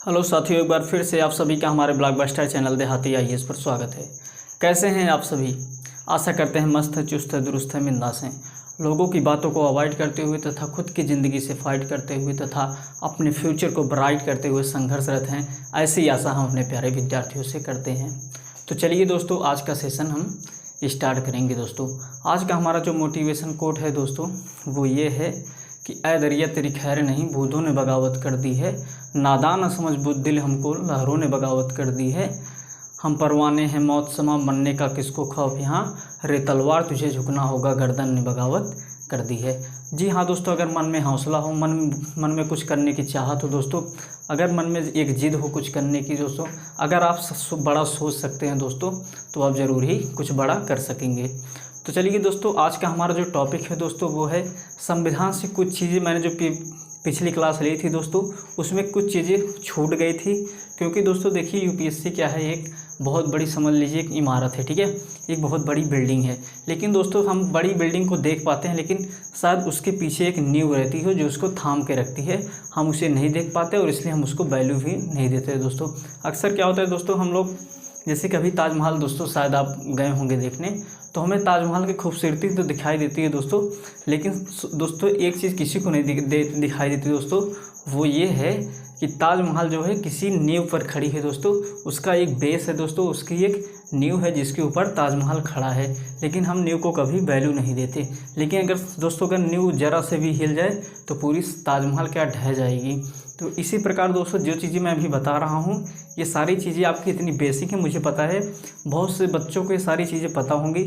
Hello साथियों, एक बार फिर से आप सभी का हमारे ब्लॉकबस्टर चैनल देहाती आईएएस पर स्वागत है। कैसे हैं आप सभी? आशा करते हैं मस्त है, चुस्त है, दुरुस्त है, बिंदास हैं। लोगों की बातों को अवॉइड करते हुए तथा खुद की ज़िंदगी से फाइट करते हुए तथा अपने फ्यूचर को ब्राइट करते हुए संघर्षरत हैं। ऐसी आशा हम अपने प्यारे विद्यार्थियों से करते हैं। तो चलिए दोस्तों, आज का सेशन हम स्टार्ट करेंगे। दोस्तों आज का हमारा जो मोटिवेशन कोट है दोस्तों, वो ये है कि ऐ दरिया तेरी खैर नहीं, बूंदों ने बगावत कर दी है। नादान समझ बुद्दिल, हमको लहरों ने बगावत कर दी है। हम परवाने हैं मौत समा, बनने का किसको खौफ यहाँ, रे तलवार तुझे झुकना होगा, गर्दन ने बगावत कर दी है। जी हाँ दोस्तों, अगर मन में हौसला हो, मन में कुछ करने की चाहत हो दोस्तों, अगर मन में एक जिद हो कुछ करने की दोस्तों, अगर आप बड़ा सोच सकते हैं दोस्तों, तो आप ज़रूर ही कुछ बड़ा कर सकेंगे। तो चलिए दोस्तों, आज का हमारा जो टॉपिक है दोस्तों, वो है संविधान से कुछ चीज़ें। मैंने जो पिछली क्लास ली थी दोस्तों, उसमें कुछ चीज़ें छूट गई थी, क्योंकि दोस्तों देखिए यूपीएससी क्या है, एक बहुत बड़ी, समझ लीजिए एक इमारत है, ठीक है, एक बहुत बड़ी बिल्डिंग है। लेकिन दोस्तों हम बड़ी बिल्डिंग को देख पाते हैं, लेकिन शायद उसके पीछे एक नींव रहती है जो उसको थाम के रखती है। हम उसे नहीं देख पाते और इसलिए हम उसको वैल्यू भी नहीं देते दोस्तों। अक्सर क्या होता है दोस्तों, हम लोग जैसे कभी ताजमहल दोस्तों शायद आप गए होंगे देखने, तो हमें ताजमहल की खूबसूरती तो दिखाई देती है दोस्तों, लेकिन दोस्तों एक चीज़ किसी को नहीं दिखाई देती दोस्तों, वो ये है कि ताजमहल जो है किसी नींव पर खड़ी है दोस्तों। उसका एक बेस है दोस्तों, उसकी एक नींव है जिसके ऊपर ताजमहल खड़ा है, लेकिन हम नींव को कभी वैल्यू नहीं देते। लेकिन अगर दोस्तों अगर नींव ज़रा से भी हिल जाए तो पूरी ताजमहल क्या ढह जाएगी। तो इसी प्रकार दोस्तों जो चीज़ें मैं अभी बता रहा हूँ, ये सारी चीज़ें आपकी इतनी बेसिक है, मुझे पता है बहुत से बच्चों को ये सारी चीज़ें पता होंगी,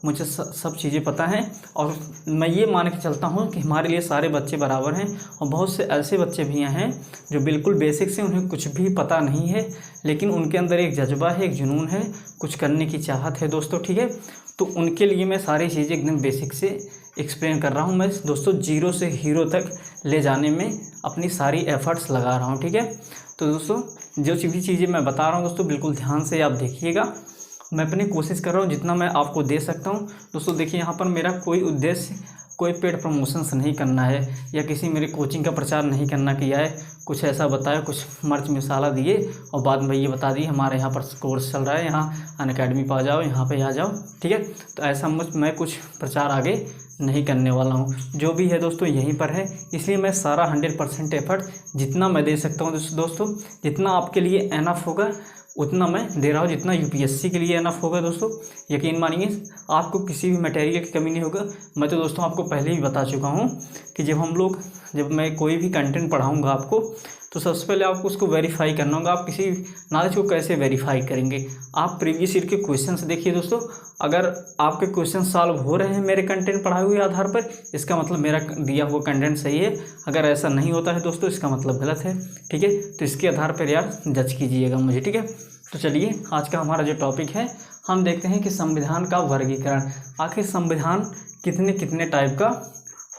मुझे सब चीज़ें पता हैं। और मैं ये मान के चलता हूँ कि हमारे लिए सारे बच्चे बराबर हैं, और बहुत से ऐसे बच्चे भी हैं जो बिल्कुल बेसिक से उन्हें कुछ भी पता नहीं है, लेकिन उनके अंदर एक जज्बा है, एक जुनून है, कुछ करने की चाहत है दोस्तों, ठीक है। तो उनके लिए मैं सारी चीज़ें एकदम बेसिक से एक्सप्लेन कर रहा हूँ। मैं दोस्तों जीरो से हीरो तक ले जाने में अपनी सारी एफ़र्ट्स लगा रहा हूँ, ठीक है। तो दोस्तों जो भी चीज़ें मैं बता रहा हूँ दोस्तों, बिल्कुल ध्यान से आप देखिएगा। मैं अपनी कोशिश कर रहा हूँ जितना मैं आपको दे सकता हूँ दोस्तों। देखिए यहाँ पर मेरा कोई उद्देश्य कोई पेड प्रमोशंस नहीं करना है, या किसी मेरी कोचिंग का प्रचार नहीं करना किया है, कुछ ऐसा बताया, कुछ मर्च मसाला दिए और बाद में ये बता दिए हमारे यहाँ पर कोर्स चल रहा है, यहाँ अनअकैडमी पर आ जाओ, यहाँ पे आ जाओ, ठीक है। तो ऐसा मैं कुछ प्रचार आगे नहीं करने वाला हूँ। जो भी है दोस्तों यहीं पर है, इसलिए मैं सारा 100% एफर्ट जितना मैं दे सकता हूँ दोस्तों, जितना आपके लिए एनफ होगा उतना मैं दे रहा हूँ, जितना यूपीएससी के लिए एनफ होगा दोस्तों। यकीन मानिए आपको किसी भी मटेरियल की कमी नहीं होगा। मैं तो दोस्तों आपको पहले ही बता चुका हूँ कि जब मैं कोई भी कंटेंट पढ़ाऊँगा आपको, तो सबसे पहले आपको उसको वेरीफाई करना होगा। आप किसी नॉलेज को कैसे वेरीफाई करेंगे? आप प्रीवियस ईयर के क्वेश्चंस देखिए दोस्तों, अगर आपके क्वेश्चन सॉल्व हो रहे हैं मेरे कंटेंट पढ़ाए हुए आधार पर, इसका मतलब मेरा दिया हुआ कंटेंट सही है। अगर ऐसा नहीं होता है दोस्तों, इसका मतलब गलत है, ठीक है। तो इसके आधार पर यार जज कीजिएगा मुझे, ठीक है। तो चलिए आज का हमारा जो टॉपिक है, हम देखते हैं कि संविधान का वर्गीकरण। आखिर संविधान कितने कितने टाइप का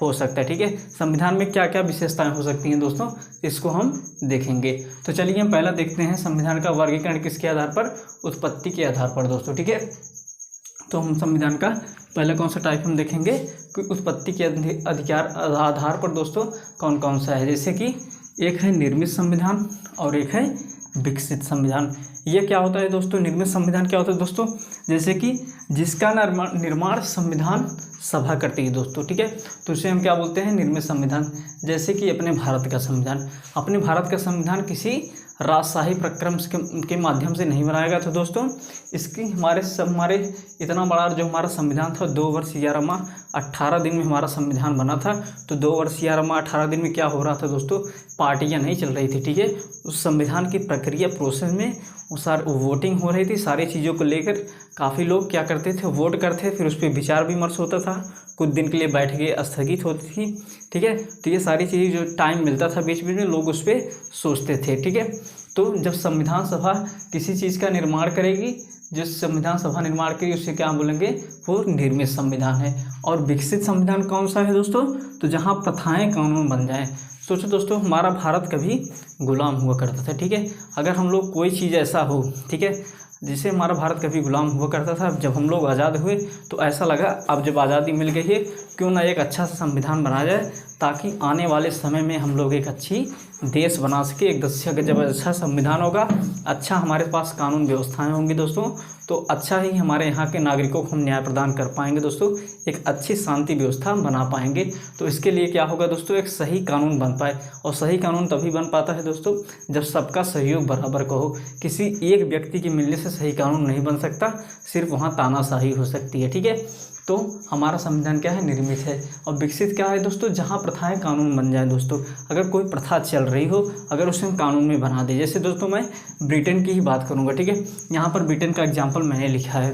हो सकता है, ठीक है। संविधान में क्या क्या विशेषताएं हो सकती हैं दोस्तों, इसको हम देखेंगे। तो चलिए हम पहला देखते हैं संविधान का वर्गीकरण किसके आधार पर, उत्पत्ति के आधार पर दोस्तों, ठीक है। तो हम संविधान का पहला कौन सा टाइप हम देखेंगे कि उत्पत्ति के अधिकार आधार पर दोस्तों कौन कौन सा है। जैसे कि एक है निर्मित संविधान और एक है विकसित संविधान। ये क्या होता है दोस्तों, निर्मित संविधान क्या होता है दोस्तों, जैसे कि जिसका निर्माण संविधान सभा करती है दोस्तों, ठीक है। तो इसे हम क्या बोलते हैं, निर्मित संविधान। जैसे कि अपने भारत का संविधान किसी राजशाही प्रक्रम के माध्यम से नहीं बनाया गया था दोस्तों। इसकी हमारे इतना बड़ा जो हमारा संविधान था, 2 वर्ष 11 माह 18 दिन में हमारा संविधान बना था। तो 2 वर्ष 11 माह 18 दिन में क्या हो रहा था दोस्तों, पार्टियां नहीं चल रही थी, ठीक है। उस संविधान की प्रक्रिया प्रोसेस में वोटिंग हो रही थी, सारी चीज़ों को लेकर काफ़ी लोग क्या करते थे, वोट करते, फिर उस पर विचार विमर्श होता था, कुछ दिन के लिए बैठ के स्थगित होती थी, ठीक है। तो ये सारी चीज़ें जो टाइम मिलता था बीच बीच में लोग उस पर सोचते थे, ठीक है। तो जब संविधान सभा किसी चीज़ का निर्माण करेगी, जिस संविधान सभा निर्माण करेगी उसे क्या बोलेंगे, वो निर्मित संविधान है। और विकसित संविधान कौन सा है दोस्तों, तो जहाँ प्रथाएं कानून बन जाएं। सोचो दोस्तों, हमारा भारत कभी गुलाम हुआ करता था, ठीक है। अगर हम लोग कोई चीज़ ऐसा हो, ठीक है, जिससे हमारा भारत कभी गुलाम हुआ करता था, जब हम लोग आज़ाद हुए तो ऐसा लगा अब जब आज़ादी मिल गई है, क्यों ना एक अच्छा सा संविधान बनाया जाए ताकि आने वाले समय में हम लोग एक अच्छी देश बना सके। एक जब अच्छा संविधान होगा, अच्छा हमारे पास कानून व्यवस्थाएं होंगी दोस्तों, तो अच्छा ही हमारे यहाँ के नागरिकों को हम न्याय प्रदान कर पाएंगे दोस्तों, एक अच्छी शांति व्यवस्था बना पाएंगे। तो इसके लिए क्या होगा दोस्तों, एक सही कानून बन पाए। और सही कानून तभी बन पाता है दोस्तों जब सबका सहयोग बराबर का हो। किसी एक व्यक्ति के मिलने से सही कानून नहीं बन सकता, सिर्फ वहाँ तानाशाही हो सकती है। ठीक है, तो हमारा संविधान क्या है, निर्मित है और विकसित क्या है दोस्तों, जहाँ प्रथाएं कानून बन जाए दोस्तों। अगर कोई प्रथा चल रही हो, अगर उसे हम कानून में बना दें, जैसे दोस्तों मैं ब्रिटेन की ही बात करूँगा। ठीक है, यहाँ पर ब्रिटेन का एग्जाम्पल मैंने लिखा है।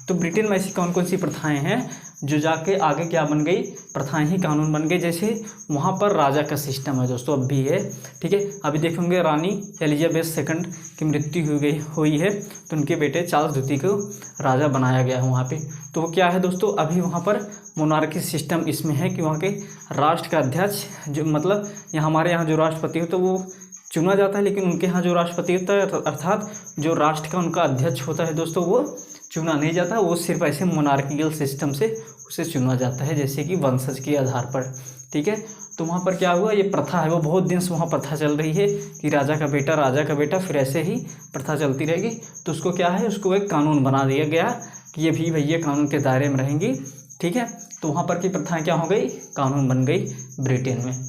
तो ब्रिटेन में ऐसी कौन कौन सी प्रथाएं हैं जो जाके आगे क्या बन गई, प्रथाएं ही कानून बन गई। जैसे वहाँ पर राजा का सिस्टम है दोस्तों, अब भी है। ठीक है, अभी देखेंगे रानी एलिजाबेथ सेकंड की मृत्यु हुई है, तो उनके बेटे चार्ल्स द्वितीय को राजा बनाया गया है वहाँ पे। तो वो क्या है दोस्तों, अभी वहाँ पर मोनार्की सिस्टम इसमें है कि वहाँ के राष्ट्र का अध्यक्ष जो मतलब हमारे यहाँ जो राष्ट्रपति होता है वो चुना जाता है, लेकिन उनके यहाँ जो राष्ट्रपति होता है अर्थात जो राष्ट्र का उनका अध्यक्ष होता है दोस्तों, वो चुना नहीं जाता, वो सिर्फ ऐसे मोनार्किकल सिस्टम से उसे चुना जाता है, जैसे कि वंशज के आधार पर। ठीक है, तो वहाँ पर क्या हुआ, ये प्रथा है वो बहुत दिन से वहाँ प्रथा चल रही है कि राजा का बेटा, फिर ऐसे ही प्रथा चलती रहेगी। तो उसको क्या है, उसको एक कानून बना दिया गया कि ये भी भैया कानून के दायरे में रहेंगी। ठीक है, तो वहाँ पर की प्रथाएँ क्या हो गई, कानून बन गई ब्रिटेन में।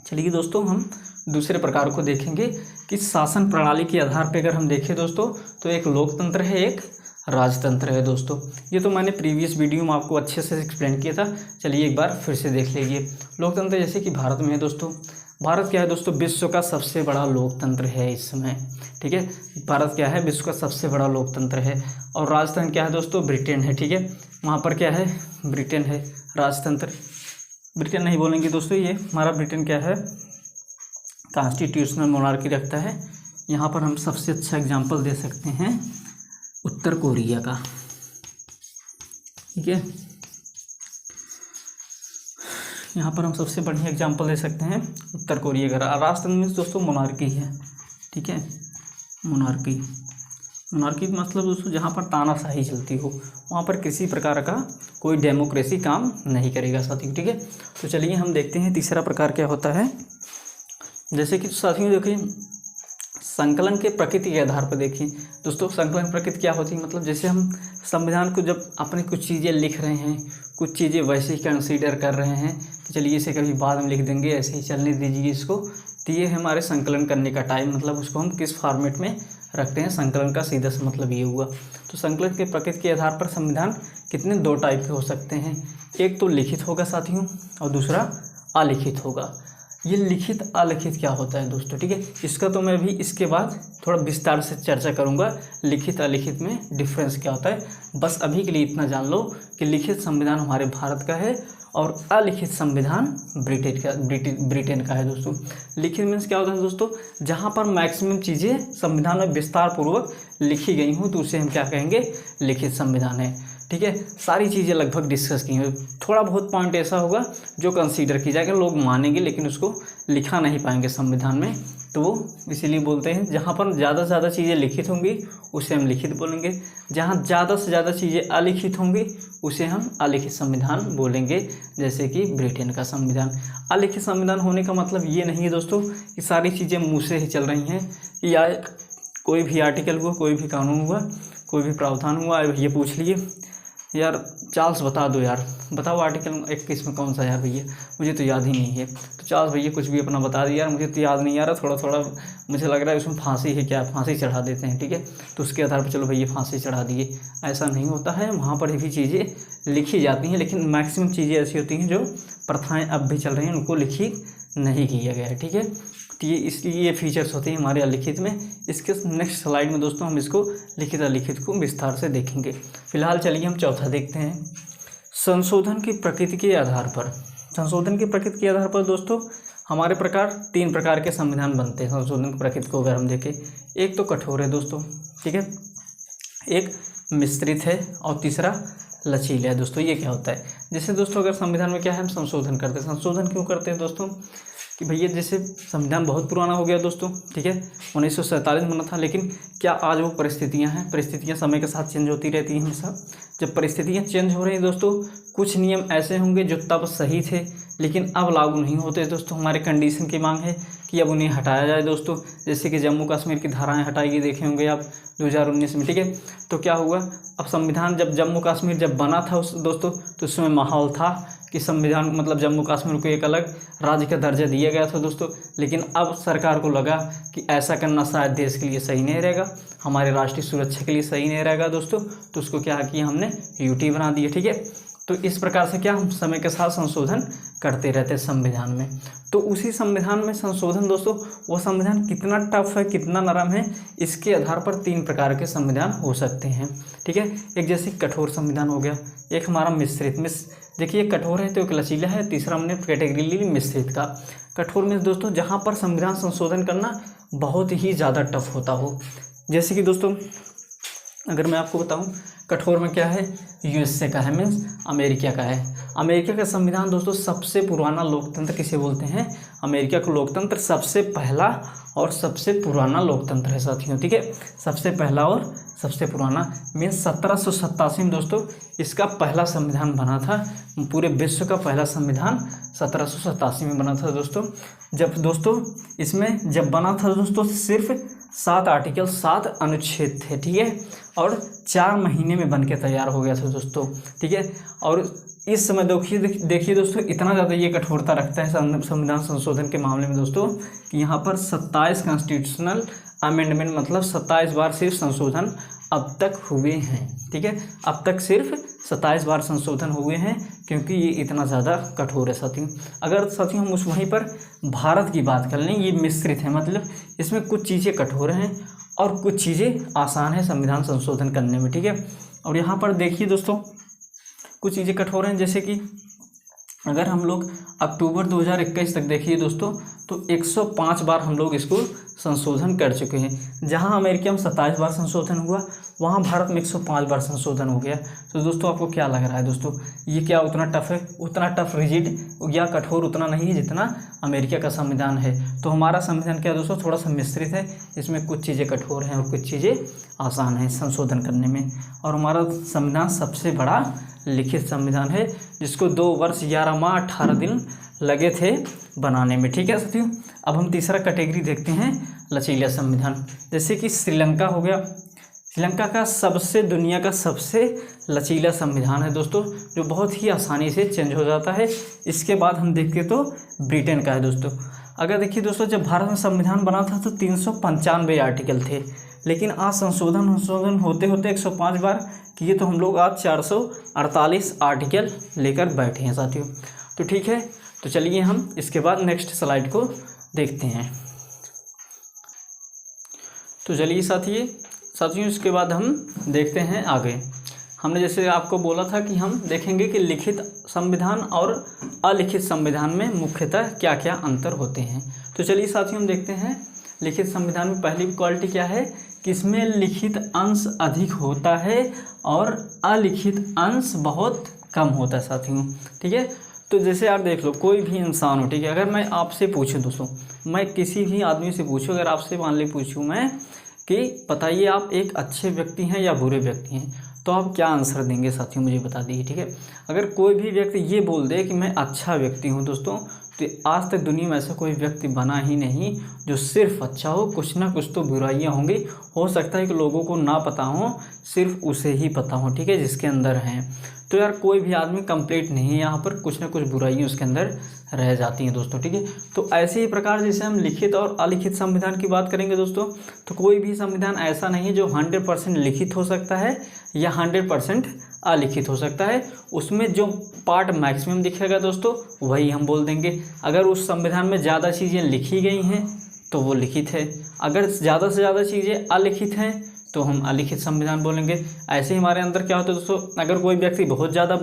चलिए दोस्तों, हम दूसरे प्रकार को देखेंगे कि शासन प्रणाली के आधार पर अगर हम देखें दोस्तों, तो एक लोकतंत्र है, एक राजतंत्र है दोस्तों। ये तो मैंने प्रीवियस वीडियो में आपको अच्छे से एक्सप्लेन किया था, चलिए एक बार फिर से देख लीजिए। लोकतंत्र जैसे कि भारत में है दोस्तों, भारत क्या है दोस्तों, विश्व का सबसे बड़ा लोकतंत्र है इस समय। ठीक है, भारत क्या है, विश्व का सबसे बड़ा लोकतंत्र है। और राजतंत्र क्या है दोस्तों, ब्रिटेन है। ठीक है, वहाँ पर क्या है, ब्रिटेन है राजतंत्र। ब्रिटेन नहीं बोलेंगे दोस्तों, ये हमारा ब्रिटेन क्या है, कॉन्स्टिट्यूशनल मोनार्की रखता है। यहाँ पर हम सबसे अच्छा एग्जाम्पल दे सकते हैं उत्तर कोरिया का। ठीक है, यहाँ पर हम सबसे बढ़िया एग्जांपल दे सकते हैं उत्तर कोरिया का। राष्ट्रतंत्र में दोस्तों मोनार्की है। ठीक है, मोनार्की मतलब दोस्तों जहाँ पर तानाशाही चलती हो, वहाँ पर किसी प्रकार का कोई डेमोक्रेसी काम नहीं करेगा साथियों। ठीक है, तो चलिए हम देखते हैं तीसरा प्रकार क्या होता है। जैसे कि साथियों देखिए, संकलन के प्रकृति के आधार पर देखिए दोस्तों, संकलन प्रकृति क्या होती है, मतलब जैसे हम संविधान को जब अपने कुछ चीज़ें लिख रहे हैं, कुछ चीज़ें वैसे ही कंसीडर कर रहे हैं कि चलिए इसे कभी बाद में लिख देंगे, ऐसे ही चलने दीजिए इसको, तो ये हमारे संकलन करने का टाइम, मतलब उसको हम किस फॉर्मेट में रखते हैं, संकलन का सीधा सा मतलब ये हुआ। तो संकलन के प्रकृति के आधार पर संविधान कितने दो टाइप के हो सकते हैं, एक तो लिखित होगा साथियों और दूसरा अलिखित होगा। ये लिखित अलिखित क्या होता है दोस्तों, ठीक है, इसका तो मैं भी इसके बाद थोड़ा विस्तार से चर्चा करूंगा, लिखित अलिखित में डिफरेंस क्या होता है। बस अभी के लिए इतना जान लो कि लिखित संविधान हमारे भारत का है और अलिखित संविधान ब्रिटेन का है दोस्तों। लिखित मीन्स क्या होता है दोस्तों, जहाँ पर मैक्सिमम चीज़ें संविधान में विस्तार पूर्वक लिखी गई हों तो उसे हम क्या कहेंगे, लिखित संविधान है। ठीक है, सारी चीज़ें लगभग डिस्कस की हैं, थोड़ा बहुत पॉइंट ऐसा होगा जो कंसीडर की जाएगा, लोग मानेंगे लेकिन उसको लिखा नहीं पाएंगे संविधान में, तो वो इसीलिए बोलते हैं जहाँ पर ज़्यादा से ज़्यादा चीज़ें लिखित होंगी उसे हम लिखित बोलेंगे, जहाँ ज़्यादा से ज़्यादा चीज़ें अलिखित होंगी उसे हम अलिखित संविधान बोलेंगे। जैसे कि ब्रिटेन का संविधान। अलिखित संविधान होने का मतलब ये नहीं है दोस्तों कि सारी चीज़ें मुँह से ही चल रही हैं, या कोई भी आर्टिकल हुआ, कोई भी कानून हुआ, कोई भी प्रावधान हुआ, ये पूछ लिए यार चार्ल्स बता दो यार, बताओ आर्टिकल 21 में कौन सा है भैया, मुझे तो याद ही नहीं है, तो चार्ल्स भैया कुछ भी अपना बता दिया यार, मुझे तो याद नहीं आ रहा, थोड़ा थोड़ा मुझे लग रहा है उसमें फांसी है क्या, फांसी चढ़ा देते हैं। ठीक है, तो उसके आधार पर चलो भैया फांसी चढ़ा दिए, ऐसा नहीं होता है, वहाँ पर भी चीज़ें लिखी जाती हैं, लेकिन मैक्सिमम चीज़ें ऐसी होती हैं जो प्रथाएँ अब भी चल रही हैं उनको लिखित नहीं किया गया है। ठीक है, तो ये इसलिए ये फीचर्स होते हैं हमारे अलिखित में। इसके नेक्स्ट स्लाइड में दोस्तों हम इसको लिखित अलिखित को विस्तार से देखेंगे। फिलहाल चलिए हम चौथा देखते हैं, संशोधन की प्रकृति के आधार पर। संशोधन की प्रकृति के आधार पर दोस्तों हमारे तीन प्रकार के संविधान बनते हैं। संशोधन की प्रकृति को अगर हम देखें, एक तो कठोर है दोस्तों, ठीक है, एक मिश्रित है और तीसरा लचीला है दोस्तों। ये क्या होता है, जैसे दोस्तों अगर संविधान में क्या है, हम संशोधन करते हैं। संशोधन क्यों करते हैं दोस्तों, कि भैया जैसे संविधान बहुत पुराना हो गया दोस्तों, ठीक है, 1947 में बना था, लेकिन क्या आज वो परिस्थितियां हैं? परिस्थितियां समय के साथ चेंज होती रहती हैं हमेशा। जब परिस्थितियां चेंज हो रही हैं दोस्तों, कुछ नियम ऐसे होंगे जो तब सही थे लेकिन अब लागू नहीं होते दोस्तों। हमारे कंडीशन की मांग है कि अब उन्हें हटाया जाए दोस्तों। जैसे कि जम्मू कश्मीर की धाराएं हटाई गई, देखे होंगे आप 2019 में, ठीक है। तो क्या हुआ, अब संविधान जब जम्मू कश्मीर जब बना था उस दोस्तों, तो उसमें माहौल था कि संविधान मतलब जम्मू कश्मीर को एक अलग राज्य का दर्जा दिया गया था दोस्तों। लेकिन अब सरकार को लगा कि ऐसा करना शायद देश के लिए सही नहीं रहेगा, हमारे राष्ट्रीय सुरक्षा के लिए सही नहीं रहेगा दोस्तों। तो उसको क्या किया हमने, यूटी बना दिया, ठीक है। तो इस प्रकार से क्या हम समय के साथ संशोधन करते रहते हैं संविधान में। तो उसी संविधान में संशोधन दोस्तों, वो संविधान कितना टफ है, कितना नरम है, इसके आधार पर 3 प्रकार के संविधान हो सकते हैं, ठीक है। एक जैसे कठोर संविधान हो गया, एक हमारा मिश्रित देखिए कठोर है तो एक लचीला है, तीसरा हमने कैटेगरी ली मिश्रित का। कठोर में दोस्तों जहाँ पर संविधान संशोधन करना बहुत ही ज़्यादा टफ होता हो। जैसे कि दोस्तों अगर मैं आपको बताऊं, कठोर में क्या है, यूएसए का है, मीन्स अमेरिका का है। अमेरिका का संविधान दोस्तों सबसे पुराना लोकतंत्र किसे बोलते हैं, अमेरिका का लोकतंत्र सबसे पहला और सबसे पुराना लोकतंत्र है साथियों, ठीक है। सबसे पहला और सबसे पुराना मीन्स 1787 में दोस्तों इसका पहला संविधान बना था। पूरे विश्व का पहला संविधान 1787 में बना था दोस्तों। जब दोस्तों इसमें जब बना था दोस्तों सिर्फ 7 आर्टिकल 7 अनुच्छेद थे, ठीक है, और 4 महीने में बन के तैयार हो गया था दोस्तों, ठीक है। और इस समय देखिए दोस्तों इतना ज़्यादा ये कठोरता रखता है संविधान संशोधन के मामले में दोस्तों कि यहाँ पर 27 कॉन्स्टिट्यूशनल अमेंडमेंट मतलब 27 बार सिर्फ संशोधन अब तक हुए हैं, ठीक है। अब तक सिर्फ 27 बार संशोधन हुए हैं क्योंकि ये इतना ज़्यादा कठोर है साथियों। अगर साथियों हम उस वहीं पर भारत की बात कर लें, ये मिश्रित है, मतलब इसमें कुछ चीज़ें कठोर हैं और कुछ चीज़ें आसान है संविधान संशोधन करने में, ठीक है। और यहाँ पर देखिए दोस्तों कुछ चीज़ें कठोर हैं, जैसे कि अगर हम लोग अक्टूबर 2021 तक देखिए दोस्तों तो 105 बार हम लोग इसको संशोधन कर चुके हैं। जहां अमेरिका में 27 बार संशोधन हुआ, वहां भारत में 105 बार संशोधन हो गया। तो दोस्तों आपको क्या लग रहा है दोस्तों, ये क्या उतना टफ है? उतना टफ रिजिड या कठोर उतना नहीं है जितना अमेरिका का संविधान है। तो हमारा संविधान क्या दोस्तों थोड़ा सा मिश्रित है, इसमें कुछ चीज़ें कठोर हैं और कुछ चीज़ें आसान हैं संशोधन करने में। और हमारा संविधान सबसे बड़ा लिखित संविधान है जिसको 2 वर्ष 11 माह 18 दिन लगे थे बनाने में, ठीक है साथियों। अब हम तीसरा कैटेगरी देखते हैं, लचीला संविधान। जैसे कि श्रीलंका हो गया, श्रीलंका का दुनिया का सबसे लचीला संविधान है दोस्तों, जो बहुत ही आसानी से चेंज हो जाता है। इसके बाद हम देखते तो ब्रिटेन का है दोस्तों। अगर देखिए दोस्तों जब भारत में संविधान बना था तो 395 आर्टिकल थे, लेकिन आज संशोधन होते होते 105 बार किए तो हम लोग आज 448 आर्टिकल लेकर बैठे हैं साथियों। तो ठीक है, तो चलिए हम इसके बाद नेक्स्ट स्लाइड को देखते हैं। तो चलिए साथियों इसके बाद हम देखते हैं आगे। हमने जैसे आपको बोला था कि हम देखेंगे कि लिखित संविधान और अलिखित संविधान में मुख्यतः क्या क्या अंतर होते हैं। तो चलिए साथियों हम देखते हैं लिखित संविधान में पहली क्वालिटी क्या है कि इसमें लिखित अंश अधिक होता है और अलिखित अंश बहुत कम होता है साथियों, ठीक है। तो जैसे आप देख लो कोई भी इंसान हो, ठीक है, अगर मैं आपसे पूछूं दोस्तों, मैं किसी भी आदमी से पूछूं, अगर आपसे मान ली पूछूं मैं कि बताइए आप एक अच्छे व्यक्ति हैं या बुरे व्यक्ति हैं, तो आप क्या आंसर देंगे साथियों मुझे बता दीजिए, ठीक है। अगर कोई भी व्यक्ति ये बोल दे कि मैं अच्छा व्यक्ति हूँ दोस्तों, तो आज तक दुनिया में ऐसा कोई व्यक्ति बना ही नहीं जो सिर्फ अच्छा हो, कुछ ना कुछ तो बुराइयाँ होंगी। हो सकता है कि लोगों को ना पता हो, सिर्फ उसे ही पता हो, ठीक है, जिसके अंदर हैं। तो यार कोई भी आदमी कंप्लीट नहीं है, यहाँ पर कुछ ना कुछ बुराइयाँ उसके अंदर रह जाती हैं दोस्तों, ठीक है। तो ऐसे ही प्रकार जैसे हम लिखित और अलिखित संविधान की बात करेंगे दोस्तों, तो कोई भी संविधान ऐसा नहीं है जो 100% लिखित हो सकता है या 100% अलिखित हो सकता है। उसमें जो पार्ट मैक्सिमम दिखेगा दोस्तों वही हम बोल देंगे। अगर उस संविधान में ज़्यादा चीज़ें लिखी गई हैं तो वो लिखित है, अगर ज़्यादा से ज़्यादा चीज़ें अलिखित हैं तो हम अलिखित संविधान बोलेंगे। ऐसे ही हमारे अंदर क्या होता है दोस्तों, अगर कोई व्यक्ति बहुत ज़्यादा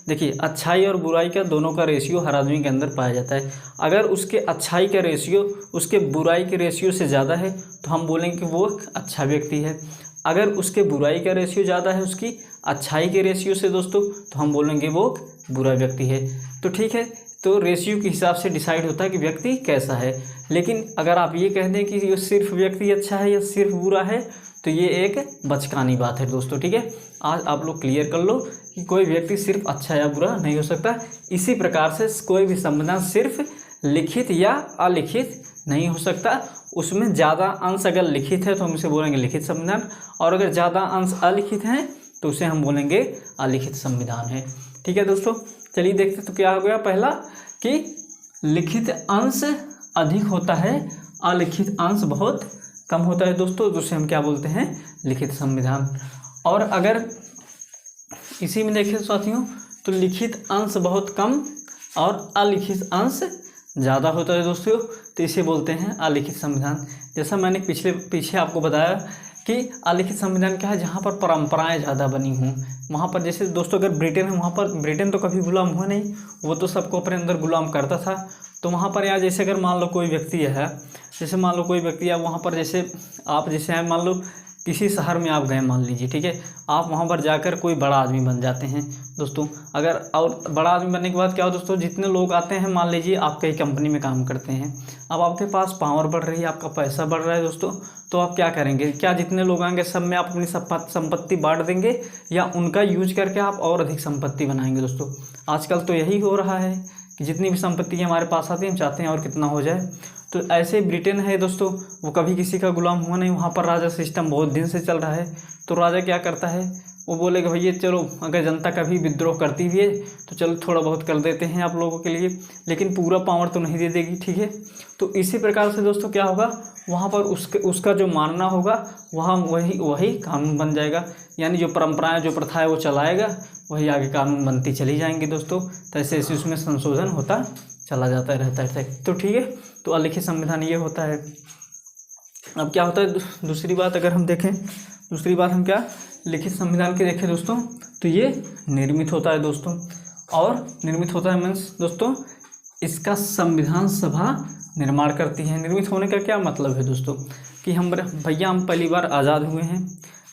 देखिए अच्छाई और बुराई का दोनों का रेशियो हर आदमी के अंदर पाया जाता है। अगर उसके अच्छाई का रेशियो उसके बुराई के रेशियो से ज़्यादा है तो हम बोलेंगे कि वो एक अच्छा व्यक्ति है। अगर उसके बुराई का रेशियो ज़्यादा है उसकी अच्छाई के रेशियो से दोस्तों, तो हम बोलेंगे वो बुरा व्यक्ति है। तो ठीक है, तो रेशियो के हिसाब से डिसाइड होता है कि व्यक्ति कैसा है। लेकिन अगर आप ये कह दें कि ये सिर्फ व्यक्ति अच्छा है या सिर्फ बुरा है, तो ये एक बचकानी बात है दोस्तों, ठीक है। आज आप लोग क्लियर कर लो कि कोई व्यक्ति सिर्फ अच्छा या बुरा नहीं हो सकता। इसी प्रकार से कोई भी संविधान सिर्फ लिखित या अलिखित नहीं हो सकता। उसमें ज़्यादा अंश अगर लिखित है तो हम उसे बोलेंगे लिखित संविधान, और अगर ज़्यादा अंश अलिखित हैं तो उसे हम बोलेंगे अलिखित संविधान है, ठीक है दोस्तों। चलिए देखते तो क्या हो गया। पहला कि लिखित अंश अधिक होता है, अलिखित अंश बहुत कम होता है दोस्तों, तो उसे हम क्या बोलते हैं, लिखित संविधान। और अगर इसी में देखें साथियों तो लिखित अंश बहुत कम और अलिखित अंश ज़्यादा होता है दोस्तों, तो इसे बोलते हैं अलिखित संविधान। जैसा मैंने पीछे आपको बताया कि अलिखित संविधान क्या है, जहाँ पर परंपराएं ज़्यादा बनी हों। वहाँ पर जैसे दोस्तों अगर ब्रिटेन है, वहाँ पर ब्रिटेन तो कभी गुलाम हुआ नहीं, वो तो सबको अपने अंदर गुलाम करता था। तो वहाँ पर या जैसे अगर मान लो कोई व्यक्ति है, जैसे मान लो कोई व्यक्ति है वहाँ पर, जैसे आप जैसे हैं मान लो किसी शहर में आप गए मान लीजिए, ठीक है, आप वहाँ पर जाकर कोई बड़ा आदमी बन जाते हैं दोस्तों। अगर और बड़ा आदमी बनने के बाद क्या हो दोस्तों, जितने लोग आते हैं, मान लीजिए आप कई कंपनी में काम करते हैं, अब आपके पास पावर बढ़ रही है, आपका पैसा बढ़ रहा है दोस्तों, तो आप क्या करेंगे, क्या जितने लोग आएंगे सब में आप अपनी संपत्ति बांट देंगे या उनका यूज करके आप और अधिक संपत्ति बनाएंगे दोस्तों। आजकल तो यही हो रहा है कि जितनी भी संपत्ति हमारे पास आती है हम चाहते हैं और कितना हो जाए। तो ऐसे ब्रिटेन है दोस्तों, वो कभी किसी का गुलाम हुआ नहीं, वहाँ पर राजा सिस्टम बहुत दिन से चल रहा है। तो राजा क्या करता है, वो बोलेगा भैया चलो अगर जनता कभी विद्रोह करती भी है तो चलो थोड़ा बहुत कर देते हैं आप लोगों के लिए, लेकिन पूरा पावर तो नहीं दे देगी, ठीक है। तो इसी प्रकार से दोस्तों क्या होगा, वहाँ पर उसका जो मानना होगा वहाँ वही कानून बन जाएगा, यानी जो परंपराएं जो प्रथा है वो चलाएगा, वही आगे कानून बनती चली जाएंगी दोस्तों। तो ऐसे ऐसे उसमें संशोधन होता चला जाता रहता है, तो ठीक है। तो अलिखित संविधान ये होता है। अब क्या होता है दूसरी बात, अगर हम देखें दूसरी बात हम क्या लिखित संविधान के देखें दोस्तों, तो ये निर्मित होता है दोस्तों। और निर्मित होता है मीन्स दोस्तों इसका संविधान सभा निर्माण करती है। निर्मित होने का क्या मतलब है दोस्तों, कि हम पहली बार आज़ाद हुए हैं।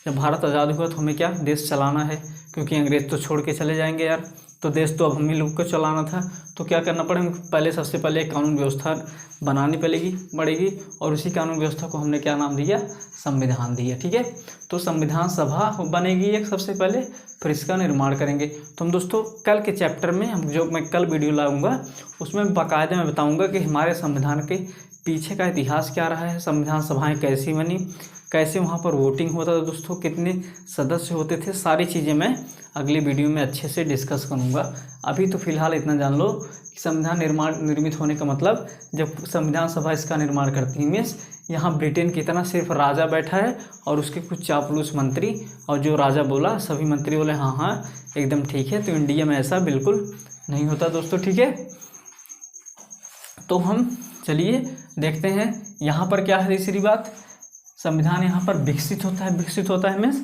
जब भारत आज़ाद हुआ तो हमें क्या देश चलाना है, क्योंकि अंग्रेज़ तो छोड़ के चले जाएंगे यार, तो देश तो अब हम ही लोग को चलाना था। तो क्या करना पड़ेगा, सबसे पहले एक कानून व्यवस्था बनानी पड़ेगी और उसी कानून व्यवस्था को हमने क्या नाम दिया, संविधान दिया, ठीक है। तो संविधान सभा बनेगी एक सबसे पहले, फिर इसका निर्माण करेंगे। तो हम दोस्तों कल के चैप्टर में मैं कल वीडियो लाऊंगा, उसमें बाकायदा मैं बताऊंगा कि हमारे संविधान के पीछे का इतिहास क्या रहा है, संविधान सभाएँ कैसी बनी, कैसे वहाँ पर वोटिंग होता था दोस्तों, कितने सदस्य होते थे, सारी चीज़ें मैं अगली वीडियो में अच्छे से डिस्कस करूँगा। अभी तो फिलहाल इतना जान लो कि संविधान निर्मित होने का मतलब, जब संविधान सभा इसका निर्माण करती है मीन्स यहाँ ब्रिटेन की तरह सिर्फ राजा बैठा है और उसके कुछ चापलूस मंत्री, और जो राजा बोला सभी मंत्री बोले हाँ हाँ एकदम ठीक है। तो इंडिया में ऐसा बिल्कुल नहीं होता दोस्तों, ठीक है। तो हम चलिए देखते हैं यहाँ पर क्या है तीसरी बात, संविधान यहाँ पर विकसित होता है मीन्स।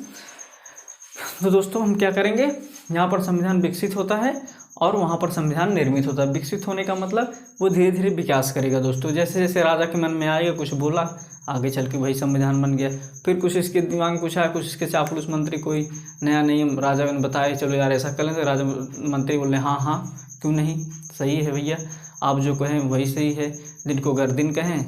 तो दोस्तों हम क्या करेंगे, यहाँ पर संविधान विकसित होता है और वहाँ पर संविधान निर्मित होता है। विकसित होने का मतलब वो धीरे धीरे विकास करेगा दोस्तों, जैसे जैसे राजा के मन में आएगा कुछ बोला, आगे चल के वही संविधान बन गया। फिर कुछ इसके दिमाग में कुछ आया, कुछ इसके चापलूस मंत्री कोई नया नियम राजा ने बताया, चलो यार ऐसा कर लें, तो राजा मंत्री बोले हाँ क्यों नहीं, सही है भैया, आप जो कहें वही सही है, दिन को अगर दिन कहें,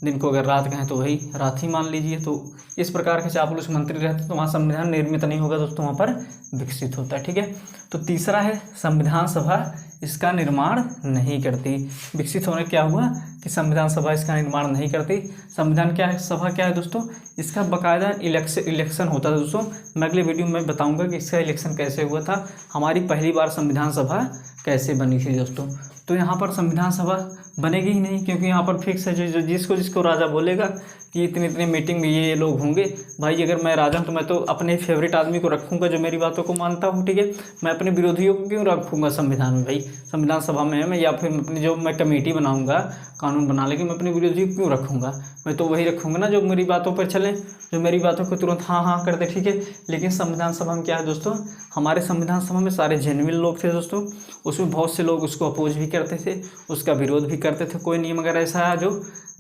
दिन को अगर रात कहें तो वही रात ही मान लीजिए। तो इस प्रकार के चापलूस मंत्री रहते तो वहाँ संविधान निर्मित नहीं होगा दोस्तों, वहाँ पर विकसित होता है, ठीक है। तो तीसरा है संविधान सभा इसका निर्माण नहीं करती। विकसित होने क्या हुआ कि संविधान सभा इसका निर्माण नहीं करती। संविधान क्या है, सभा क्या है दोस्तों, इसका बाकायदा इलेक्शन होता है दोस्तों। मैं अगले वीडियो में बताऊँगा कि इसका इलेक्शन कैसे हुआ था, हमारी पहली बार संविधान सभा कैसे बनी थी दोस्तों। तो यहाँ पर संविधान सभा बनेगी ही नहीं, क्योंकि यहाँ पर फिक्स है जो जिसको राजा बोलेगा कि इतने मीटिंग में ये लोग होंगे। भाई अगर मैं राजा हूँ तो मैं तो अपने फेवरेट आदमी को रखूँगा जो मेरी बातों को मानता हूँ, ठीक है। मैं अपने विरोधियों को क्यों रखूँगा संविधान में, भाई संविधान सभा में मैं, या फिर अपनी जो मैं कमेटी बनाऊँगा कानून बना लेके मैं अपने विरोधियों को क्यों रखूँगा, मैं तो वही रखूँगा ना जो मेरी बातों पर चले, जो मेरी बातों को तुरंत हाँ कर दे, ठीक है। लेकिन संविधान सभा में क्या है दोस्तों, हमारे संविधान सभा में सारे जेन्युइन लोग थे दोस्तों, उसमें बहुत से लोग उसको अपोज भी करते थे, उसका विरोध भी करते थे। कोई नियम अगर ऐसा है जो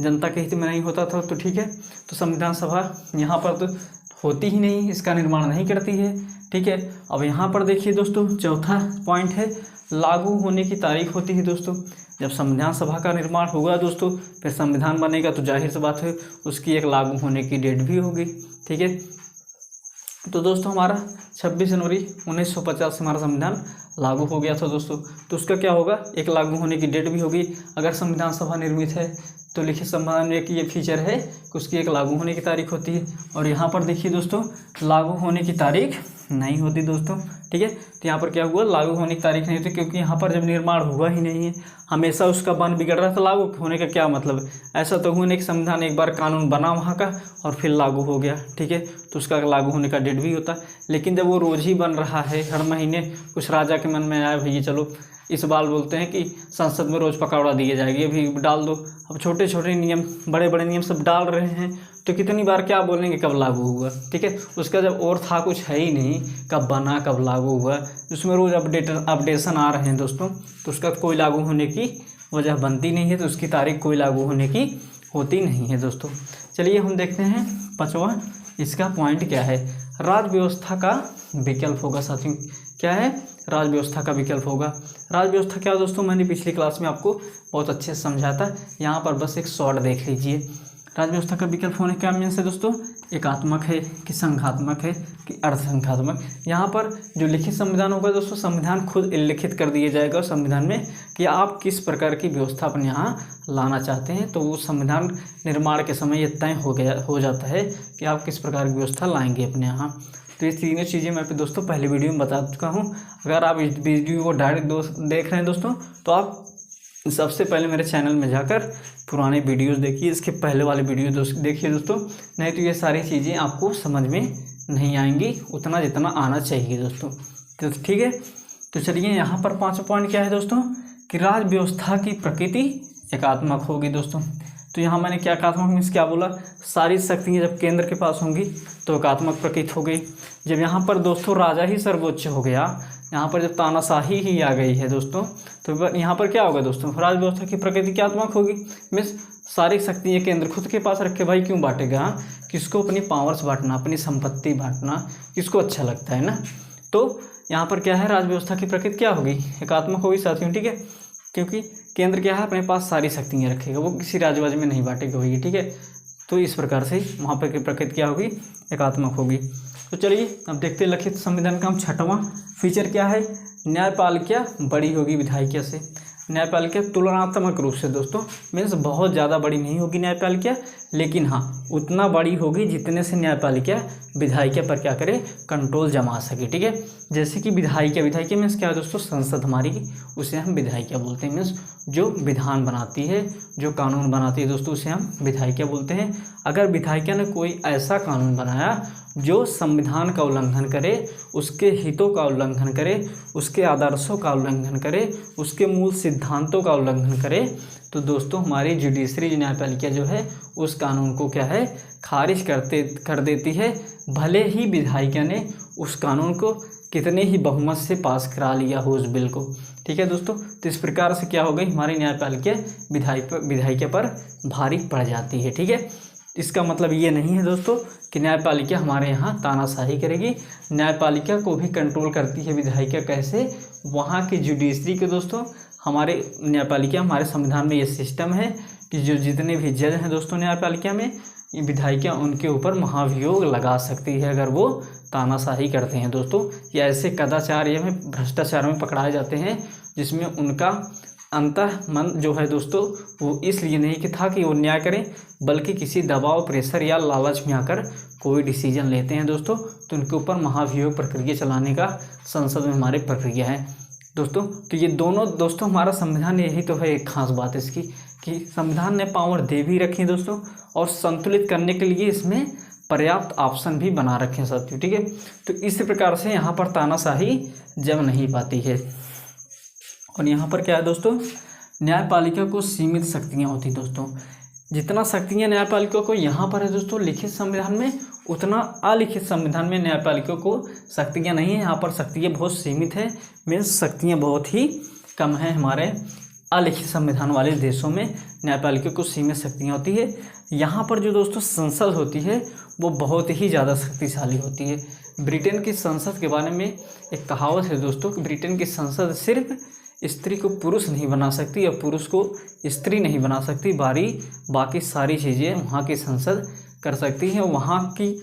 जनता के हित में नहीं होता था तो ठीक है, तो संविधान सभा यहाँ पर तो होती ही नहीं, इसका निर्माण नहीं करती है, ठीक है। अब यहाँ पर देखिए दोस्तों चौथा पॉइंट है लागू होने की तारीख होती है दोस्तों। जब संविधान सभा का निर्माण होगा दोस्तों, फिर संविधान बनेगा, तो जाहिर सी बात है उसकी एक लागू होने की डेट भी होगी। ठीक है, तो दोस्तों हमारा 26 जनवरी 1950 से हमारा संविधान लागू हो गया था दोस्तों। तो उसका क्या होगा, एक लागू होने की डेट भी होगी। अगर संविधान सभा निर्मित है तो लिखित संविधान में एक ये फीचर है कि उसकी एक लागू होने की तारीख होती है। और यहाँ पर देखिए दोस्तों, लागू होने की तारीख नहीं होती दोस्तों। ठीक है, तो यहाँ पर क्या हुआ, लागू होने की तारीख नहीं होती, क्योंकि यहाँ पर जब निर्माण हुआ ही नहीं है, हमेशा उसका बन बिगड़ रहा था। लागू होने का क्या मतलब, ऐसा तो हुआ नहीं कि संविधान एक बार कानून बना वहाँ का और फिर लागू हो गया। ठीक है, तो उसका लागू होने का डेट भी होता। लेकिन जब वो रोज़ ही बन रहा है, हर महीने कुछ राजा के मन में आया भैया चलो इस बार बोलते हैं कि संसद में रोज़ पकौड़ा दिए जाएगी, अभी डाल दो। अब छोटे छोटे नियम, बड़े बड़े नियम सब डाल रहे हैं, तो कितनी बार क्या बोलेंगे कब लागू हुआ। ठीक है, उसका जब और था कुछ है ही नहीं, कब बना कब लागू हुआ, उसमें रोज़ अपडेशन आ रहे हैं दोस्तों, तो उसका कोई लागू होने की वजह बनती नहीं है, तो उसकी तारीख कोई लागू होने की होती नहीं है दोस्तों। चलिए हम देखते हैं 5वां, इसका पॉइंट क्या है, राज्य व्यवस्था का विकल्प होगा साथियों। क्या है, राज्य व्यवस्था का विकल्प होगा। राज्य व्यवस्था क्या दोस्तों, मैंने पिछली क्लास में आपको बहुत अच्छे से समझा था, यहाँ पर बस एक शॉर्ट देख लीजिए। राज्य व्यवस्था का विकल्प होने का मीन्स है दोस्तों, एकात्मक है कि संघात्मक है कि अर्धसंघात्मक। यहाँ पर जो लिखित संविधान होगा दोस्तों, संविधान खुद लिखित कर दिया जाएगा संविधान में कि आप किस प्रकार की व्यवस्था अपने यहाँ लाना चाहते हैं, तो वो संविधान निर्माण के समय ये तय हो जाता है कि आप किस प्रकार की व्यवस्था लाएंगे अपने यहाँ। तो ये तीनों चीज़ें मैं दोस्तों पहले वीडियो में बता चुका हूँ। अगर आप इस वीडियो को डायरेक्ट देख रहे हैं दोस्तों, तो आप सबसे पहले मेरे चैनल में जाकर पुराने वीडियोस देखिए, इसके पहले वाले वीडियो देखिए दोस्तों, नहीं तो ये सारी चीज़ें आपको समझ में नहीं आएंगी उतना जितना आना चाहिए दोस्तों। तो ठीक है, तो चलिए यहाँ पर 5वां पॉइंट क्या है दोस्तों, कि राज्य व्यवस्था की प्रकृति एकात्मक होगी दोस्तों। तो यहाँ मैंने क्या एकात्मक मीन्स क्या बोला, सारी शक्तियाँ जब केंद्र के पास होंगी तो एकात्मक प्रकृति हो गई। जब यहाँ पर दोस्तों राजा ही सर्वोच्च हो गया, यहाँ पर जब तानाशाही ही आ गई है दोस्तों, तो यहाँ पर क्या होगा दोस्तों, राज्य व्यवस्था की प्रकृति क्रियात्मक होगी। मीन्स सारी शक्तियाँ केंद्र खुद के पास रखे, भाई क्यों बांटेगा, किसको अपनी पावर्स बांटना, अपनी संपत्ति बांटना किसको अच्छा लगता है ना। तो यहाँ पर क्या है, राज्य व्यवस्था की प्रकृति क्या होगी, एकात्मक होगी साथियों। ठीक है, क्योंकि केंद्र क्या है, अपने पास सारी शक्तियाँ रखेगा, वो किसी राज्यवाद में नहीं बांटेगा होगी। ठीक है, तो इस प्रकार से वहाँ पर की प्रकृति क्या होगी, एकात्मक होगी। तो चलिए अब देखते हैं लिखित संविधान का हम 6वां फीचर क्या है, न्यायपालिका बड़ी होगी विधायिका से। न्यायपालिका तुलनात्मक रूप से दोस्तों, मीन्स बहुत ज़्यादा बड़ी नहीं होगी न्यायपालिका, लेकिन हाँ उतना बड़ी होगी जितने से न्यायपालिका विधायिका पर क्या करे, कंट्रोल जमा सके। ठीक है, जैसे कि विधायिका मीन्स क्या है दोस्तों, संसद हमारी, उसे हम विधायिका बोलते हैं। मीन्स जो विधान बनाती है, जो कानून बनाती है दोस्तों, उसे हम विधायिका बोलते हैं। अगर विधायिका ने कोई ऐसा कानून बनाया जो संविधान का उल्लंघन करे, उसके हितों का उल्लंघन करे, उसके आदर्शों का उल्लंघन करे, उसके मूल सिद्धांतों का उल्लंघन करे, तो दोस्तों हमारी जुडिशरी न्यायपालिका जो है उस कानून को क्या है, खारिज कर देती है, भले ही विधायिका ने उस कानून को कितने ही बहुमत से पास करा लिया हो उस बिल को। ठीक है दोस्तों, तो इस प्रकार से क्या हो गई, हमारी न्यायपालिका विधायिका पर भारी पड़ जाती है। ठीक है, इसका मतलब ये नहीं है दोस्तों कि न्यायपालिका हमारे यहाँ तानाशाही करेगी, न्यायपालिका को भी कंट्रोल करती है विधायिका। कैसे, वहाँ की जुडिशरी के दोस्तों, हमारे न्यायपालिका, हमारे संविधान में ये सिस्टम है कि जो जितने भी जज हैं दोस्तों न्यायपालिका में, ये विधायिका उनके ऊपर महाभियोग लगा सकती है अगर वो तानाशाही करते हैं दोस्तों, या ऐसे कदाचार या भ्रष्टाचार में पकड़ाए जाते हैं जिसमें उनका अंतः मन जो है दोस्तों वो इसलिए नहीं कि था कि वो न्याय करें, बल्कि किसी दबाव, प्रेशर या लालच में आकर कोई डिसीजन लेते हैं दोस्तों, तो उनके ऊपर महाभियोग प्रक्रिया चलाने का संसद में हमारे प्रक्रिया है दोस्तों। तो ये दोनों दोस्तों हमारा संविधान, यही तो है एक खास बात इसकी कि संविधान ने पावर दे भी रखी दोस्तों, और संतुलित करने के लिए इसमें पर्याप्त ऑप्शन भी बना रखे हैं साथियों। ठीक है, तो इस प्रकार से यहाँ पर तानाशाही जम नहीं पाती है। और यहाँ पर क्या है दोस्तों, न्यायपालिका को सीमित शक्तियाँ होती दोस्तों, जितना शक्तियाँ न्यायपालिका को यहाँ पर है दोस्तों लिखित संविधान में, उतना अलिखित संविधान में न्यायपालिका को शक्तियाँ नहीं है। यहाँ पर शक्तियाँ बहुत सीमित है, मीन्स शक्तियाँ बहुत ही कम हैं। हमारे अलिखित संविधान वाले देशों में न्यायपालिका को सीमित शक्तियाँ होती है। यहाँ पर जो दोस्तों संसद होती है वो बहुत ही ज़्यादा शक्तिशाली होती है। ब्रिटेन की संसद के बारे में एक कहावत है दोस्तों कि ब्रिटेन की संसद सिर्फ स्त्री को पुरुष नहीं बना सकती और पुरुष को स्त्री नहीं बना सकती। बाकी सारी चीज़ें वहाँ की संसद कर सकती है। वहाँ की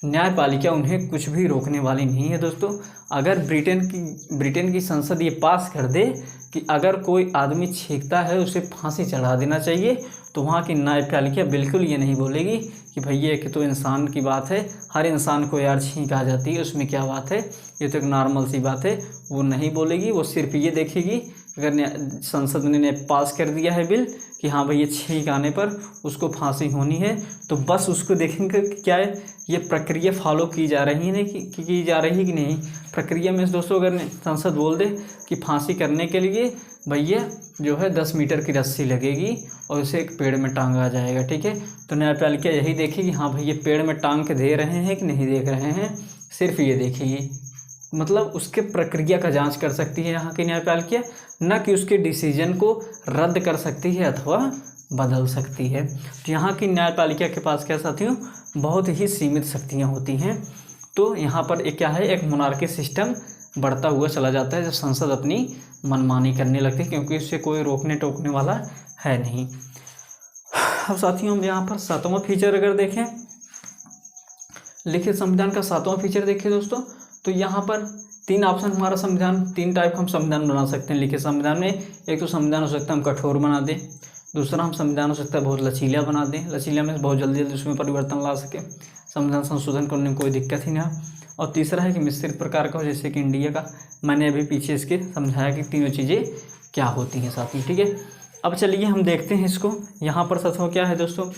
न्यायपालिका उन्हें कुछ भी रोकने वाली नहीं है दोस्तों। अगर ब्रिटेन की संसद ये पास कर दे कि अगर कोई आदमी छींकता है उसे फांसी चढ़ा देना चाहिए, तो वहाँ की न्यायपालिका बिल्कुल ये नहीं बोलेगी कि भैया कि तो इंसान की बात है, हर इंसान को यार छींक आ जाती है, उसमें क्या बात है, ये तो एक नॉर्मल सी बात है। वो नहीं बोलेगी। वो सिर्फ ये देखेगी अगर संसद ने पास कर दिया है बिल कि हाँ भाई ये छींक आने पर उसको फांसी होनी है, तो बस उसको देखेंगे कि क्या है ये प्रक्रिया फॉलो की जा रही है की जा रही है कि नहीं। प्रक्रिया में दोस्तों अगर संसद बोल दे कि फांसी करने के लिए भैया जो है 10 मीटर की रस्सी लगेगी और उसे एक पेड़ में टांगा जाएगा, ठीक है, तो न्यायपालिका यही देखेगी हाँ भाई ये पेड़ में टांग के दे रहे हैं कि नहीं देख रहे हैं, सिर्फ ये देखेगी। मतलब उसके प्रक्रिया का जांच कर सकती है यहाँ की न्यायपालिका, न कि उसके डिसीजन को रद्द कर सकती है अथवा बदल सकती है। तो यहाँ की न्यायपालिका के पास क्या साथियों बहुत ही सीमित शक्तियाँ होती हैं। तो यहाँ पर एक क्या है, एक मोनार्की सिस्टम बढ़ता हुआ चला जाता है जब संसद अपनी मनमानी करने लगती है, क्योंकि उससे कोई रोकने टोकने वाला है नहीं। अब साथियों हम यहाँ पर 7वां फीचर अगर देखें, लिखित संविधान का 7वां फीचर देखिए दोस्तों, तो यहाँ पर 3 ऑप्शन हमारा संविधान, 3 टाइप हम संविधान बना सकते हैं लिखित संविधान में। एक तो संविधान हो सकता है हम कठोर बना दें, दूसरा हम संविधान हो सकता है बहुत लचीला बना दें, लचीला में बहुत जल्दी उसमें परिवर्तन ला सके, संविधान संशोधन करने में कोई दिक्कत ही ना। और तीसरा है कि मिश्रित प्रकार का हो, जैसे कि इंडिया का। मैंने अभी पीछे इसके समझाया कि तीनों चीज़ें क्या होती हैं साथी, ठीक है। अब चलिए हम देखते हैं इसको। यहाँ पर सच क्या है दोस्तों,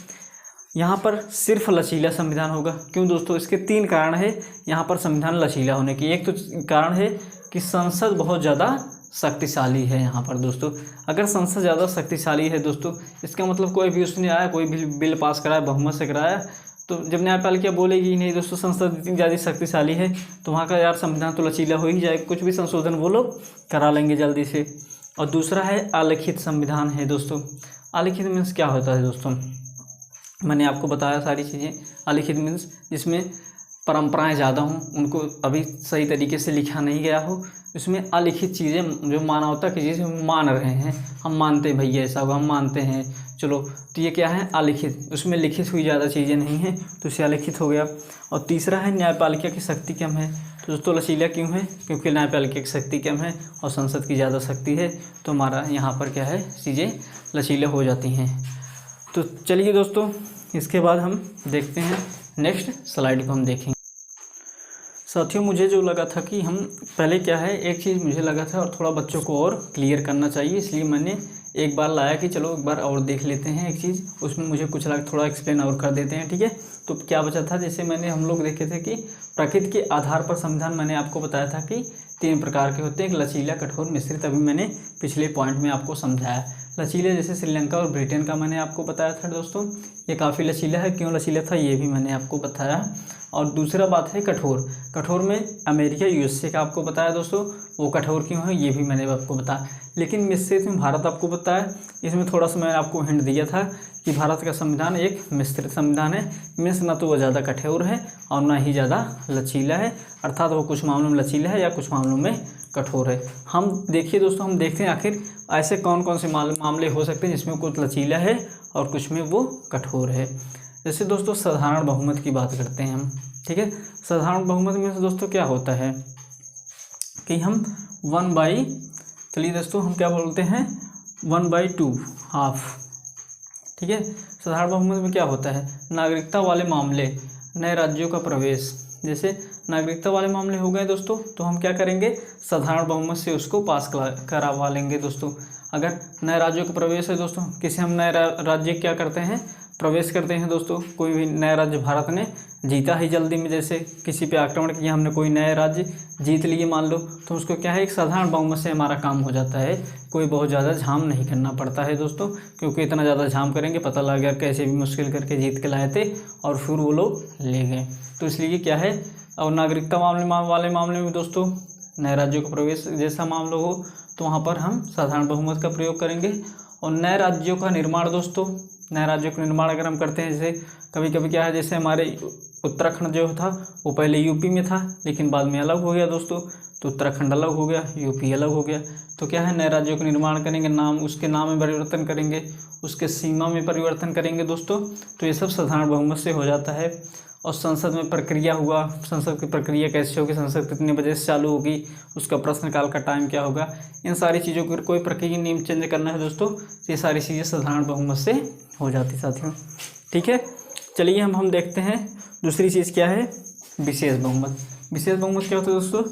यहाँ पर सिर्फ लचीला संविधान होगा। क्यों दोस्तों, इसके 3 कारण है यहाँ पर संविधान लचीला होने की। एक तो कारण है कि संसद बहुत ज़्यादा शक्तिशाली है यहाँ पर दोस्तों। अगर संसद ज़्यादा शक्तिशाली है दोस्तों, इसका मतलब कोई भी उसने आया, कोई भी बिल पास कराया, बहुमत से कराया, तो जब न्यायपालिका बोलेगी नहीं दोस्तों संसद इतनी ज़्यादा शक्तिशाली है, तो वहाँ का यार संविधान तो लचीला हो ही जाएगा, कुछ भी संशोधन वो लोग करा लेंगे जल्दी से। और दूसरा है अलिखित संविधान है दोस्तों। अलिखित मीन्स क्या होता है दोस्तों, मैंने आपको बताया सारी चीज़ें। अलिखित मीन्स जिसमें परंपराएं ज़्यादा हों, उनको अभी सही तरीके से लिखा नहीं गया हो, इसमें अलिखित चीज़ें जो मानवता की चीज़ें हम मान रहे हैं, हम मानते हैं भैया ऐसा होगा, हम मानते हैं चलो, तो ये क्या है अलिखित, उसमें लिखित हुई ज़्यादा चीज़ें नहीं हैं, तो इसे अलिखित हो गया। और तीसरा है न्यायपालिका की शक्ति कम है। तो दोस्तों लचीला क्यों है, क्योंकि न्यायपालिका की शक्ति कम है और संसद की ज़्यादा शक्ति है, तो हमारा यहाँ पर क्या है चीज़ें लचीले हो जाती हैं। तो चलिए दोस्तों इसके बाद हम देखते हैं नेक्स्ट स्लाइड को हम देखेंगे। साथियों मुझे जो लगा था कि हम पहले क्या है, एक चीज़ मुझे लगा था और थोड़ा बच्चों को और क्लियर करना चाहिए, इसलिए मैंने एक बार लाया कि चलो एक बार और देख लेते हैं एक चीज़, उसमें मुझे कुछ लगा थोड़ा एक्सप्लेन और कर देते हैं, ठीक है। तो क्या बचा था, जैसे हम लोग देखे थे कि प्रकृति के आधार पर संविधान, मैंने आपको बताया था कि 3 प्रकार के होते हैं, एक लचीला, कठोर, मिश्रित। अभी मैंने पिछले पॉइंट में आपको समझाया। लचीले जैसे श्रीलंका और ब्रिटेन का मैंने आपको बताया था दोस्तों, ये काफ़ी लचीला है। क्यों लचीला था ये भी मैंने आपको बताया। और दूसरा बात है कठोर। कठोर में अमेरिका यूएसए का आपको बताया दोस्तों, वो कठोर क्यों है ये भी मैंने आपको बताया। लेकिन मिश्रित में भारत आपको बताया, इसमें थोड़ा सा मैंने आपको हिंट दिया था कि भारत का संविधान एक मिश्रित संविधान है। मीन्स ना तो वो ज़्यादा कठोर है और ना ही ज़्यादा लचीला है, अर्थात वो कुछ मामलों में लचीला है या कुछ मामलों में कठोर है। हम देखिए दोस्तों, हम देखते हैं आखिर ऐसे कौन कौन से मामले हो सकते हैं जिसमें कुछ लचीला है और कुछ में वो कठोर है। जैसे दोस्तों साधारण बहुमत की बात करते हैं हम, ठीक है। साधारण बहुमत में दोस्तों क्या होता है कि हम 1/, चलिए दोस्तों हम क्या बोलते हैं 1/2 हाफ, ठीक है। साधारण बहुमत में क्या होता है, नागरिकता वाले मामले, नए राज्यों का प्रवेश, जैसे नागरिकता वाले मामले हो गए दोस्तों, तो हम क्या करेंगे साधारण बहुमत से उसको पास करवा लेंगे दोस्तों। अगर नए राज्यों का प्रवेश है दोस्तों, किसी हम नए राज्य क्या करते हैं प्रवेश करते हैं दोस्तों, कोई भी नया राज्य भारत ने जीता ही जल्दी में, जैसे किसी पे आक्रमण किया हमने, कोई नया राज्य जीत लिए मान लो, तो उसको क्या है एक साधारण बहुमत से हमारा काम हो जाता है, कोई बहुत ज़्यादा झाम नहीं करना पड़ता है दोस्तों। क्योंकि इतना ज़्यादा झाम करेंगे पता लग गया कैसे भी मुश्किल करके जीत के लाए थे और फिर वो लोग ले गए, तो इसलिए क्या है। और नागरिकता वाले मामले में दोस्तों नए राज्यों का प्रवेश जैसा मामला हो तो वहाँ पर हम साधारण बहुमत का प्रयोग करेंगे। और नए राज्यों का निर्माण दोस्तों, नए राज्यों का निर्माण अगर हम करते हैं, जैसे कभी कभी क्या है, जैसे हमारे उत्तराखंड जो था वो पहले यूपी में था लेकिन बाद में अलग हो गया दोस्तों, तो उत्तराखंड अलग हो गया, यूपी अलग हो गया। तो क्या है, नए राज्यों का निर्माण करेंगे, नाम उसके नाम में परिवर्तन करेंगे, उसके सीमा में परिवर्तन करेंगे दोस्तों। तो ये सब साधारण बहुमत से हो जाता है। और संसद में प्रक्रिया हुआ, संसद की प्रक्रिया कैसे होगी, संसद कितने बजे से चालू होगी, उसका प्रश्नकाल का टाइम क्या होगा, इन सारी चीज़ों को कोई प्रक्रिया नियम चेंज करना है दोस्तों, ये सारी चीज़ें साधारण बहुमत से हो जाती साथियों। ठीक है, चलिए हम देखते हैं दूसरी चीज़ क्या है, विशेष बहुमत। विशेष बहुमत क्या होता है दोस्तों,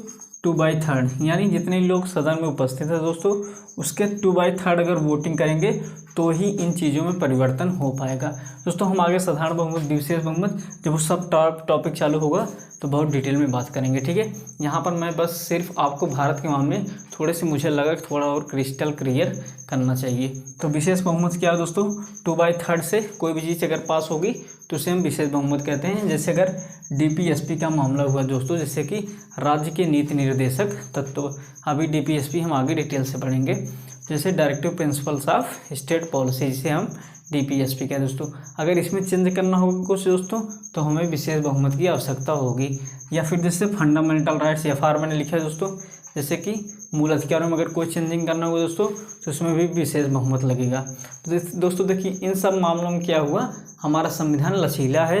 2/3, यानी जितने लोग सदन में उपस्थित है दोस्तों उसके 2/3 अगर वोटिंग करेंगे तो ही इन चीज़ों में परिवर्तन हो पाएगा दोस्तों। हम आगे साधारण बहुमत, विशेष बहुमत, जब वो सब टॉपिक चालू होगा तो बहुत डिटेल में बात करेंगे। ठीक है, यहाँ पर मैं बस सिर्फ आपको भारत के मामले में थोड़े से मुझे लगा कि थोड़ा और क्रिस्टल क्लियर करना चाहिए। तो विशेष बहुमत क्या है दोस्तों, 2/3 से कोई भी चीज़ अगर पास होगी तो उसे हम विशेष बहुमत कहते हैं। जैसे अगर DPSP का मामला हुआ दोस्तों, जैसे कि राज्य के नीति निर्देशक तत्व, अभी DPSP हम आगे डिटेल से पढ़ेंगे। जैसे directive principles of state policy, जिसे हम DPSP कहते हैं दोस्तों। अगर इसमें चेंज करना होगा कुछ दोस्तों तो हमें विशेष बहुमत की आवश्यकता होगी। या फिर जैसे फंडामेंटल राइट्स FR मैंने लिखा है दोस्तों, जैसे कि मूल अधिकारों में अगर कोई चेंजिंग करना होगा दोस्तों तो उसमें भी विशेष बहुमत लगेगा। तो दोस्तों देखिए, इन सब मामलों में क्या हुआ, हमारा संविधान लचीला है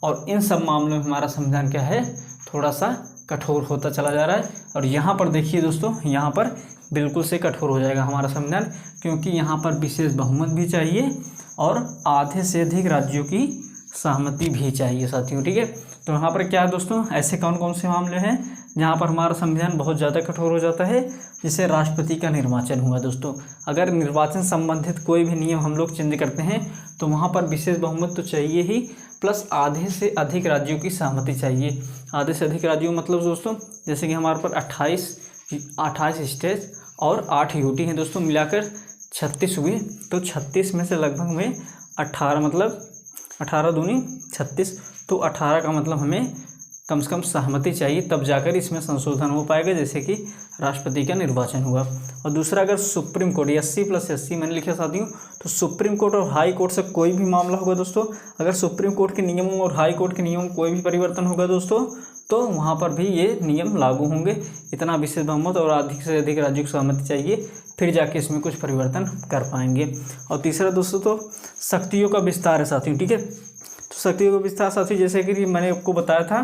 और इन सब मामलों में हमारा संविधान क्या है, थोड़ा सा कठोर होता चला जा रहा है। और यहाँ पर देखिए दोस्तों, यहाँ पर बिल्कुल से कठोर हो जाएगा हमारा संविधान, क्योंकि यहाँ पर विशेष बहुमत भी चाहिए और आधे से अधिक राज्यों की सहमति भी चाहिए साथियों। ठीक है, तो यहाँ पर क्या है दोस्तों, ऐसे कौन कौन से मामले हैं जहाँ पर हमारा संविधान बहुत ज़्यादा कठोर हो जाता है, जिसे राष्ट्रपति का निर्वाचन हुआ दोस्तों। अगर निर्वाचन संबंधित कोई भी नियम हम लोग चेंज करते हैं तो वहाँ पर विशेष बहुमत तो चाहिए ही, प्लस आधे से अधिक राज्यों की सहमति चाहिए। आधे से अधिक राज्यों मतलब दोस्तों, जैसे कि हमारे पर 28 स्टेट और 8 UT हैं दोस्तों, मिलाकर 36 हुए। तो 36 में से लगभग में 18, मतलब 18 दूनी 36, तो 18 का मतलब हमें कम से कम सहमति चाहिए, तब जाकर इसमें संशोधन हो पाएगा, जैसे कि राष्ट्रपति का निर्वाचन हुआ। और दूसरा, अगर सुप्रीम कोर्ट 80+80 मैंने लिखा साथियों, तो सुप्रीम कोर्ट और हाई कोर्ट से कोई भी मामला होगा दोस्तों, अगर सुप्रीम कोर्ट के नियमों और हाई कोर्ट के नियमों में कोई भी परिवर्तन होगा दोस्तों तो वहाँ पर भी ये नियम लागू होंगे। इतना विशेष बहुमत और अधिक से अधिक राज्यों की सहमति चाहिए, फिर जाके इसमें कुछ परिवर्तन कर पाएंगे। और तीसरा दोस्तों, तो शक्तियों का विस्तार है साथियों। ठीक है, तो शक्तियों का विस्तार साथियों, जैसे कि मैंने आपको बताया था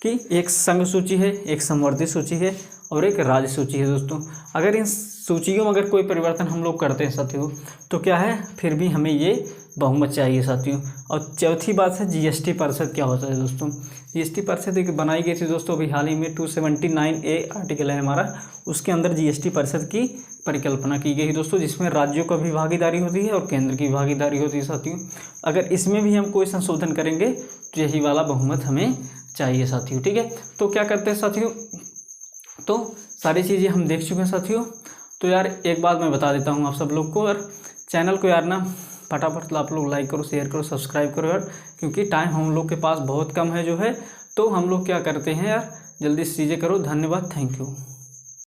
कि एक संघ सूची है, एक संवर्धित सूची है और एक राज्य सूची है दोस्तों। अगर इन सूचियों में अगर कोई परिवर्तन हम लोग करते हैं साथियों तो क्या है, फिर भी हमें ये बहुमत चाहिए साथियों। और चौथी बात है GST परिषद क्या होता है दोस्तों। GST परिषद एक बनाई गई थी दोस्तों अभी हाल ही में, 279A आर्टिकल है हमारा, उसके अंदर GST परिषद की परिकल्पना की गई दोस्तों, जिसमें राज्यों का भी भागीदारी होती है और केंद्र की भागीदारी होती है साथियों। अगर इसमें भी हम कोई संशोधन करेंगे तो यही वाला बहुमत हमें चाहिए साथियों। ठीक है, तो क्या करते हैं साथियों, तो सारी चीज़ें हम देख चुके हैं साथियों। तो यार एक बात मैं बता देता हूँ आप सब लोग को, और चैनल को यार ना फटाफट आप लोग लाइक करो, शेयर करो, सब्सक्राइब करो यार, क्योंकि टाइम हम लोग के पास बहुत कम है जो है, तो हम लोग क्या करते हैं यार, जल्दी से चीज़ें करो। धन्यवाद, थैंक यू।